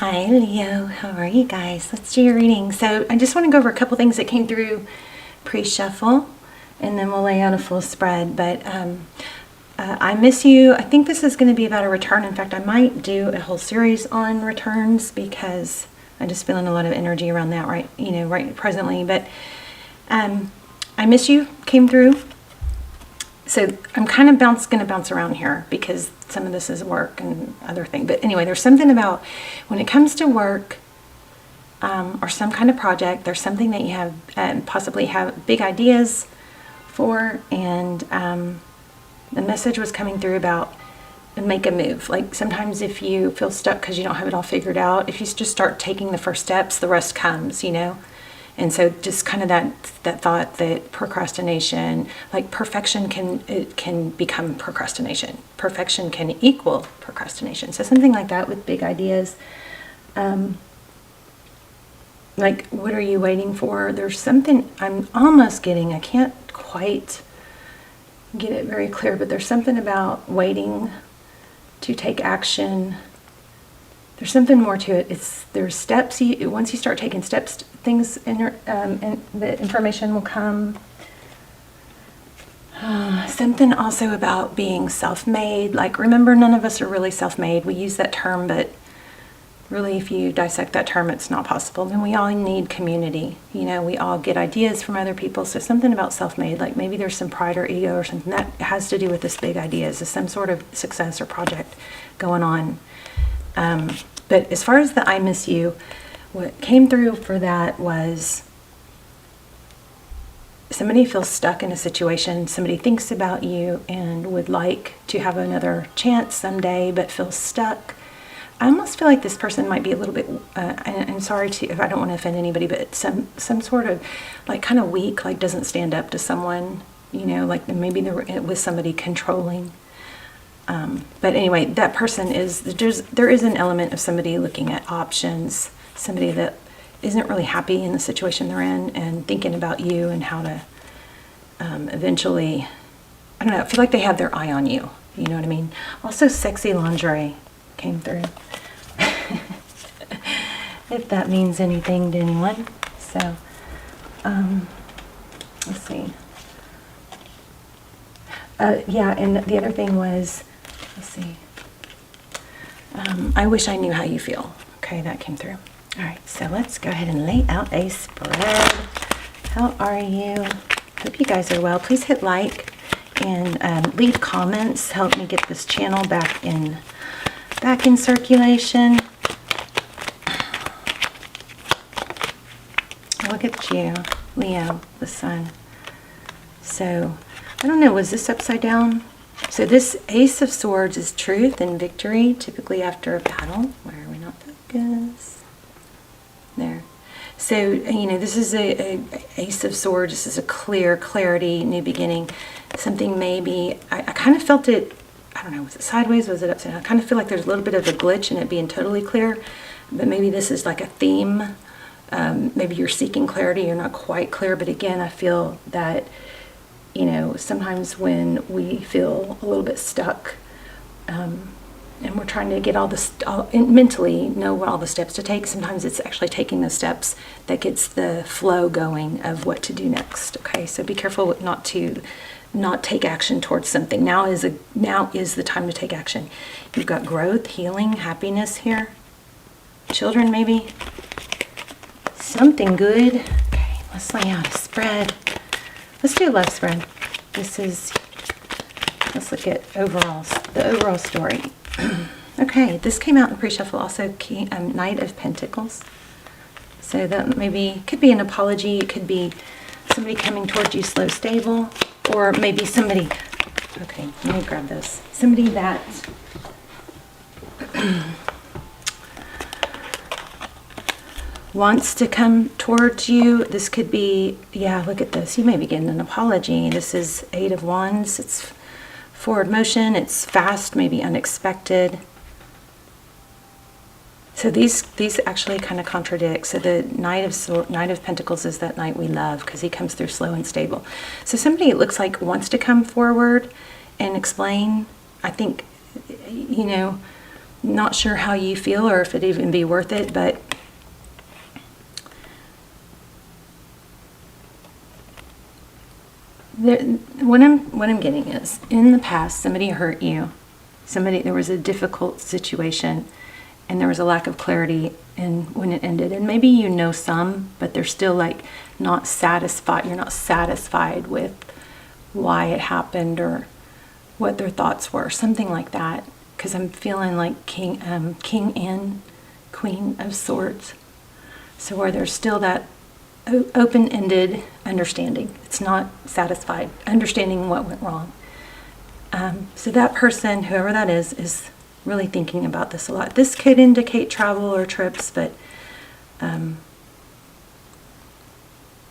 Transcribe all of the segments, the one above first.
Hi Leo, how are you guys? Let's do your reading. So I just want to go over a couple things that came through pre-shuffle and then we'll lay out a full spread. But I miss you. I think this is going to be about a return. In fact, I might do a whole series on returns because I'm just feeling a lot of energy around that right presently. But I miss you came through. So I'm kind of going to bounce around here because some of this is work and other thing. But anyway, there's something about when it comes to work or some kind of project, there's something that you have possibly have big ideas for. And the message was coming through about make a move. Like sometimes if you feel stuck because you don't have it all figured out, if you just start taking the first steps, the rest comes, And so just kind of that thought that procrastination, like perfection can become procrastination. Perfection can equal procrastination. So something like that with big ideas. Like, what are you waiting for? There's something I'm almost getting. I can't quite get it very clear, but there's something about waiting to take action. There's something more to it. There's steps. Once you start taking steps, things and the information will come. Something also about being self-made. Like, remember, none of us are really self-made. We use that term, but really, if you dissect that term, it's not possible. And we all need community. We all get ideas from other people. So something about self-made, like maybe there's some pride or ego or something that has to do with this big ideas, is some sort of success or project going on. But as far as the I miss you, what came through for that was somebody feels stuck in a situation, somebody thinks about you and would like to have another chance someday, but feels stuck. I almost feel like this person might be a little bit, I'm sorry if I don't want to offend anybody, but some sort of like kind of weak, like doesn't stand up to someone, like maybe they're with somebody controlling. But anyway, that person there is an element of somebody looking at options, somebody that isn't really happy in the situation they're in and thinking about you and how to eventually, I don't know, I feel like they have their eye on you. You know what I mean? Also, sexy lingerie came through. If that means anything to anyone. So, let's see. Yeah, and the other thing was, let's see. I wish I knew how you feel. Okay, that came through. All right, so let's go ahead and lay out a spread. How are you? Hope you guys are well. Please hit like and leave comments. Help me get this channel back in circulation. Look at you, Leo, the sun. So, I don't know, was this upside down? So this Ace of Swords is truth and victory, typically after a battle. Where are we not focused? There. So, this is a Ace of Swords. This is a clarity, new beginning. Something maybe, I kind of felt it, I don't know, was it sideways? Was it upside down? I kind of feel like there's a little bit of a glitch in it being totally clear. But maybe this is like a theme. Maybe you're seeking clarity, you're not quite clear. But again, I feel that sometimes when we feel a little bit stuck and we're trying to get mentally know all the steps to take, sometimes it's actually taking the steps that gets the flow going of what to do next. Okay, so be careful not to take action towards something. Now is the time to take action. You've got growth, healing, happiness here. Children, maybe. Something good. Okay, let's lay out a spread. Let's do a love spread. Let's look at the overall story. Okay, this came out in pre-shuffle also, Knight of Pentacles. So that could be an apology. It could be somebody coming towards you slow, stable, or maybe somebody, okay, let me grab this. Somebody that wants to come towards you. This could be, yeah, look at this. You may be getting an apology. This is Eight of Wands. It's forward motion. It's fast, maybe unexpected. So these actually kind of contradict. So the Knight of Pentacles is that knight we love because he comes through slow and stable. So somebody, it looks like, wants to come forward and explain. I think, not sure how you feel or if it'd even be worth it, but what I'm getting is, in the past, somebody hurt you. There was a difficult situation, and there was a lack of clarity in when it ended. And maybe you know some, but they're still like not satisfied. You're not satisfied with why it happened or what their thoughts were, something like that. Because I'm feeling like King and Queen of Swords. So where there's still that open-ended understanding. It's not satisfied, understanding what went wrong. So that person, whoever that is really thinking about this a lot. This could indicate travel or trips, but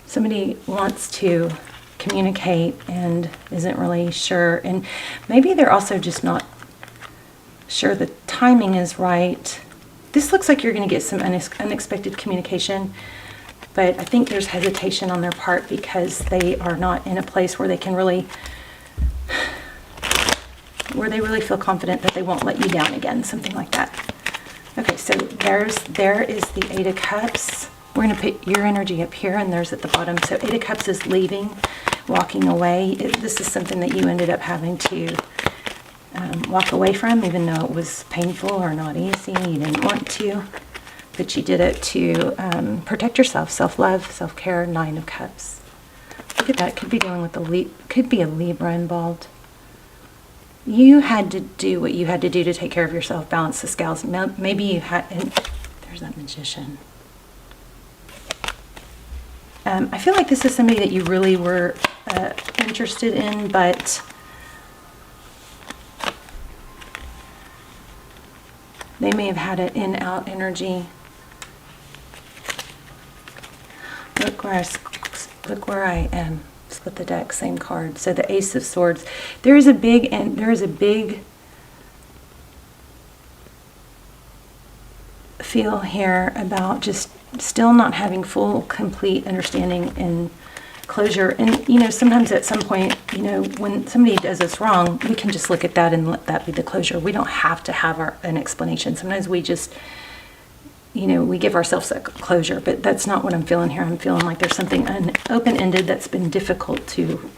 somebody wants to communicate and isn't really sure. And maybe they're also just not sure the timing is right. This looks like you're going to get some unexpected communication, but I think there's hesitation on their part because they are not in a place where they can really feel confident that they won't let you down again, something like that. Okay, so there is the Eight of Cups. We're going to put your energy up here, and there's at the bottom. So Eight of Cups is leaving, walking away. This is something that you ended up having to walk away from, even though it was painful or not easy. You didn't want to, but you did it to protect yourself, self-love, self-care. Nine of Cups. Look at that. Could be dealing with could be a Libra involved. You had to do what you had to do to take care of yourself, balance the scales. Maybe you had, and there's that Magician. I feel like this is somebody that you really were interested in, but they may have had an in-out energy. Look where I am. Split the deck, same card. So the Ace of Swords. There is a big feel here about just still not having full, complete understanding and closure. And sometimes at some point, when somebody does us wrong, we can just look at that and let that be the closure. We don't have to have an explanation. Sometimes we just we give ourselves a closure, but that's not what I'm feeling here. I'm feeling like there's something open-ended that's been difficult to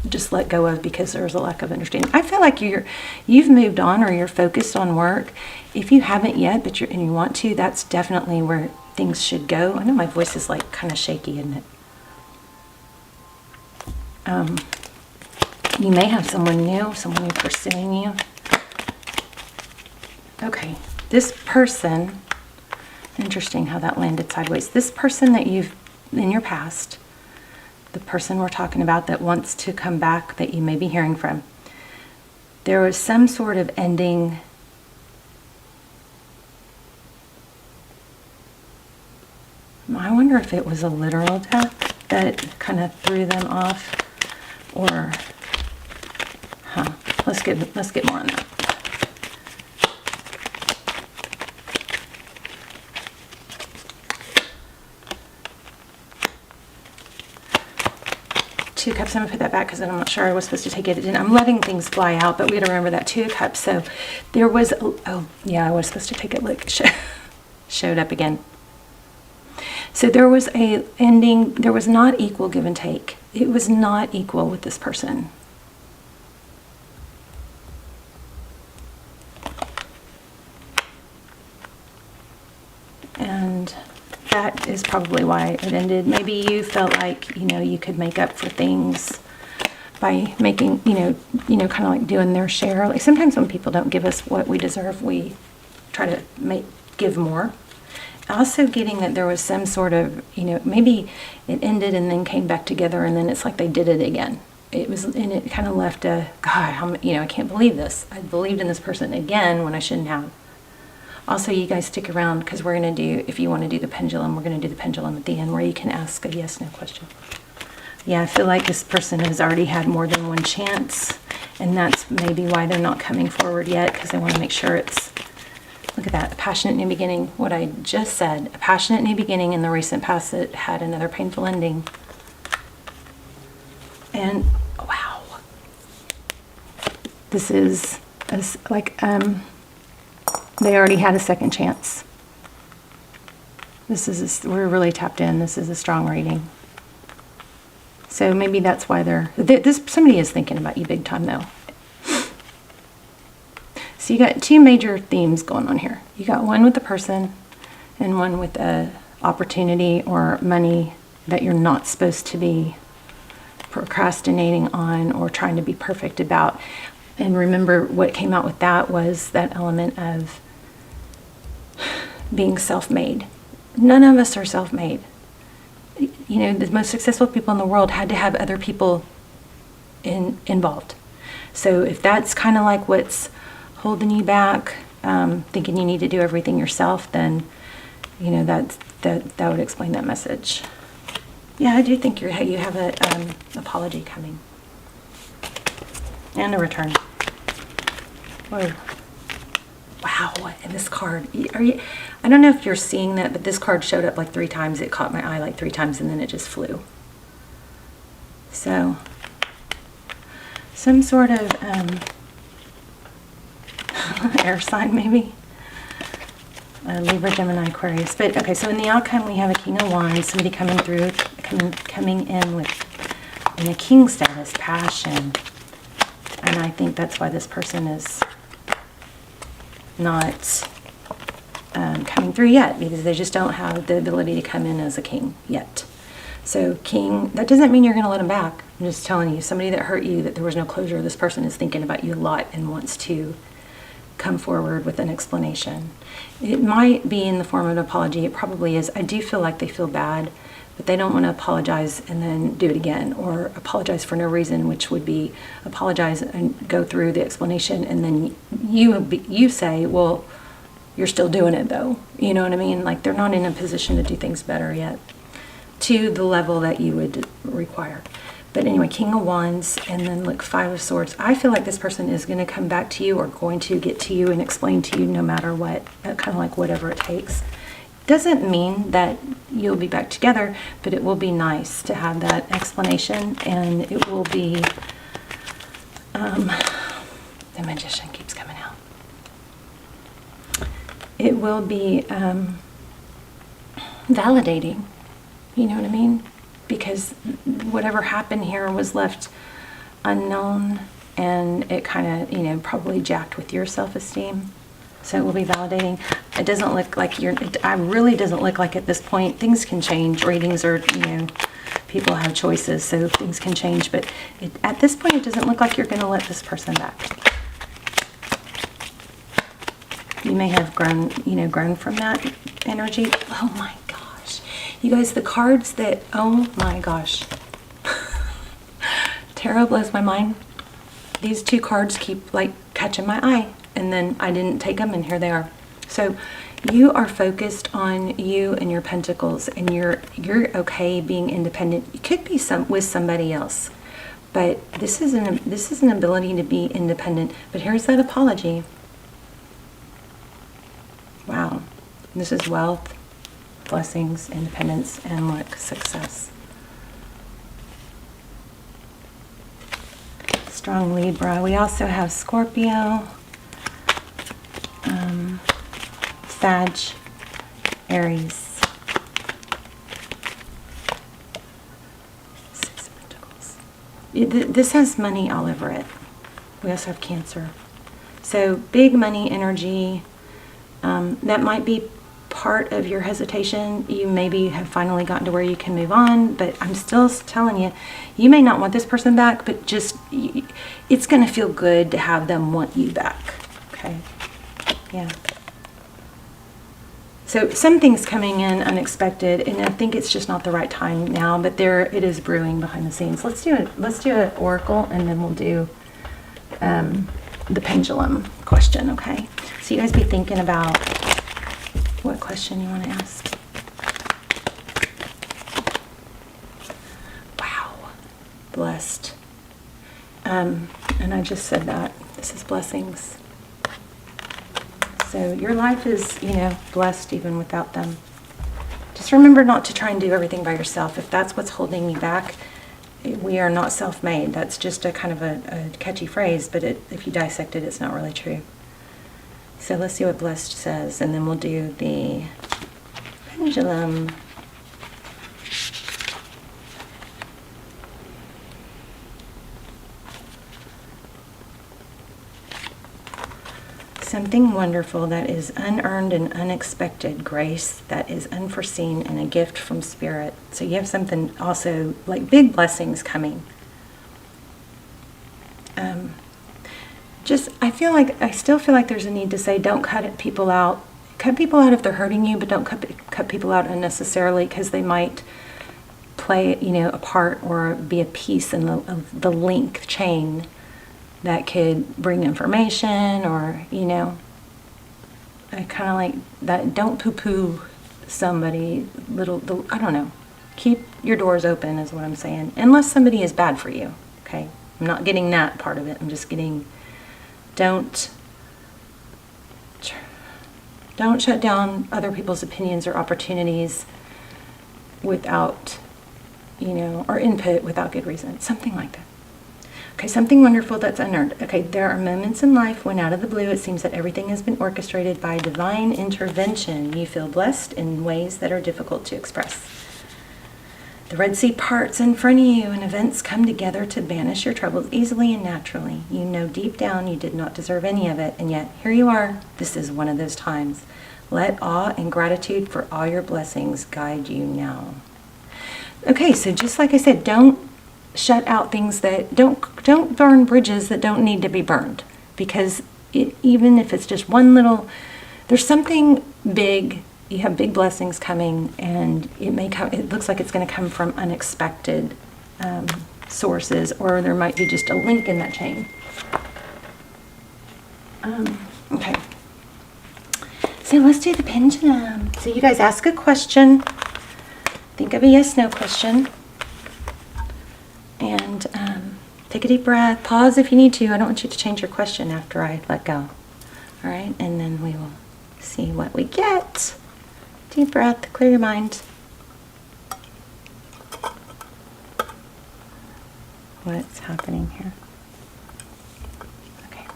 just let go of because there's a lack of understanding. I feel like you've moved on, or you're focused on work. If you haven't yet, but you want to, that's definitely where things should go. I know my voice is like kind of shaky, isn't it? You may have someone new, someone new pursuing you. Okay, this person. Interesting how that landed sideways. This person that you've, in your past, the person we're talking about that wants to come back, that you may be hearing from, there was some sort of ending. I wonder if it was a literal death that kind of threw them off, or, let's get more on that. Two Cups. I'm going to put that back because I'm not sure I was supposed to take it in. I'm letting things fly out, but we got to remember that Two of Cups. So there was, I was supposed to take it. Look, showed up again. So there was a ending. There was not equal give and take. It was not equal with this person. And that is probably why it ended. Maybe you felt like, you could make up for things by making, kind of like doing their share. Like sometimes when people don't give us what we deserve, we try to give more. Also getting that there was some sort of, maybe it ended and then came back together, and then it's like they did it again. And it kind of left I can't believe this. I believed in this person again when I shouldn't have. Also, you guys stick around because we're going to do, if you want to do the pendulum, we're going to do the pendulum at the end where you can ask a yes/no question. Yeah, I feel like this person has already had more than one chance, and that's maybe why they're not coming forward yet, because they want to make sure it's, look at that, a passionate new beginning. What I just said, a passionate new beginning in the recent past that had another painful ending. And, wow. This is like, They already had a second chance. We're really tapped in. This is a strong reading. So maybe that's why somebody is thinking about you big time though. So you got two major themes going on here. You got one with the person and one with a opportunity or money that you're not supposed to be procrastinating on or trying to be perfect about. And remember, what came out with that was that element of being self-made. None of us are self-made. You know, the most successful people in the world had to have other people involved. So if that's kind of like what's holding you back, thinking you need to do everything yourself, then you know that would explain that message. Yeah, I do think you have an apology coming and a return. Whoa. Wow, and this card, I don't know if you're seeing that, but this card showed up like 3 times. It caught my eye like 3 times and then it just flew. So, some sort of air sign maybe. Libra, Gemini, Aquarius. But okay, so in the outcome we have a King of Wands, somebody coming in with in a king status, passion. And I think that's why this person is not coming through yet, because they just don't have the ability to come in as a king yet. So king, that doesn't mean you're going to let them back. I'm just telling you, somebody that hurt you, that there was no closure, this person is thinking about you a lot and wants to come forward with an explanation. It might be in the form of an apology. It probably is. I do feel like they feel bad, but they don't want to apologize and then do it again, or apologize for no reason, which would be apologize and go through the explanation, and then you say, well, you're still doing it though. You know what I mean? Like, they're not in a position to do things better yet to the level that you would require. But anyway, King of Wands, and then look, 5 of Swords. I feel like this person is going to come back to you, or going to get to you and explain to you no matter what, kind of like whatever it takes. Doesn't mean that you'll be back together, but it will be nice to have that explanation, and it will be, the Magician keeps coming out. It will be validating, you know what I mean? Because whatever happened here was left unknown, and it kind of, you know, probably jacked with your self-esteem. So it will be validating. It doesn't look like I really doesn't look like at this point, things can change. Readings are, you know, people have choices, so things can change. But at this point, it doesn't look like you're going to let this person back. You may have grown from that energy. Oh my gosh. You guys, the cards that, oh my gosh. Tarot blows my mind. These 2 cards keep like catching my eye, and then I didn't take them, and here they are. So you are focused on you and your pentacles, and you're okay being independent. You could be with somebody else, but this is an ability to be independent. But here's that apology. Wow. This is wealth, blessings, independence, and look, success. Strong Libra. We also have Scorpio, Sag, Aries. 6 of Pentacles. This has money all over it. We also have Cancer. So big money energy. That might be part of your hesitation. You maybe have finally gotten to where you can move on, but I'm still telling you, you may not want this person back, but just, it's going to feel good to have them want you back. Okay. Yeah. So something's coming in unexpected, and I think it's just not the right time now, but it is brewing behind the scenes. Let's do an oracle, and then we'll do the pendulum question, okay? So you guys be thinking about what question you want to ask. Wow. Blessed. And I just said that. This is blessings. So your life is, you know, blessed even without them. Just remember not to try and do everything by yourself. If that's what's holding you back, we are not self-made. That's just a kind of a catchy phrase, but if you dissect it, it's not really true. So let's see what blessed says, and then we'll do the pendulum. Something wonderful that is unearned and unexpected, grace that is unforeseen, and a gift from Spirit. So you have something also like big blessings coming. I still feel like there's a need to say, don't cut people out. Cut people out if they're hurting you, but don't cut people out unnecessarily, because they might play, a part or be a piece in the link chain that could bring information, or, I kind of like that. Don't poo-poo somebody, I don't know. Keep your doors open is what I'm saying. Unless somebody is bad for you, okay? I'm not getting that part of it. I'm just getting, don't shut down other people's opinions or opportunities without, or input without good reason. Something like that. Okay, something wonderful that's unearned. Okay, there are moments in life when out of the blue it seems that everything has been orchestrated by divine intervention. You feel blessed in ways that are difficult to express. The Red Sea parts in front of you, and events come together to banish your troubles easily and naturally. You know deep down you did not deserve any of it, and yet here you are. This is one of those times. Let awe and gratitude for all your blessings guide you now. Okay, so just like I said, don't shut out things that don't burn bridges that don't need to be burned, because even if it's just one little, there's something big. You have big blessings coming, and it looks like it's going to come from unexpected sources, or there might be just a link in that chain. Okay, so let's do the pendulum. So you guys ask a question, think of a yes/no question, and take a deep breath. Pause if you need to. I don't want you to change your question after I let go. All right, and then we will see what we get. Deep breath, clear your mind. What's happening here? Okay.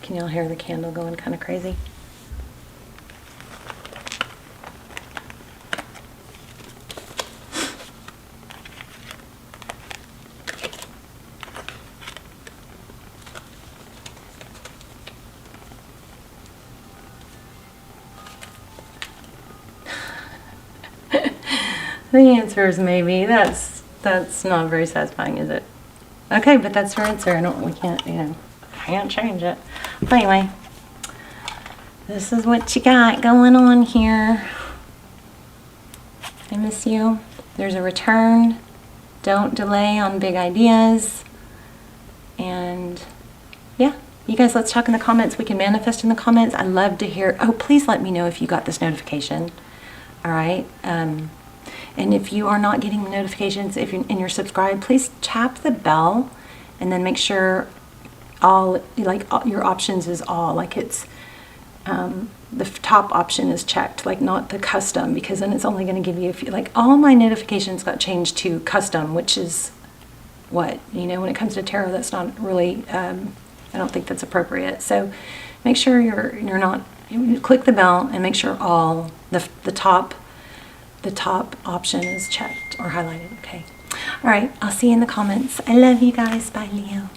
Can y'all hear the candle going kind of crazy? The answer is maybe. That's not very satisfying, is it? Okay, but that's her answer. We can't change it. But anyway, this is what you got going on here. I miss you. There's a return. Don't delay on big ideas. And yeah, you guys, let's talk in the comments. We can manifest in the comments. I love to hear. Oh, please let me know if you got this notification. All right. And if you are not getting the notifications, and you're subscribed, please tap the bell, and then make sure your options is all, like it's the top option is checked, like not the custom, because then it's only going to give you all my notifications got changed to custom, which is when it comes to tarot, that's not really I don't think that's appropriate. So make sure you're not, click the bell and make sure all the top option is checked or highlighted. Okay. All right. I'll see you in the comments. I love you guys. Bye, Leo.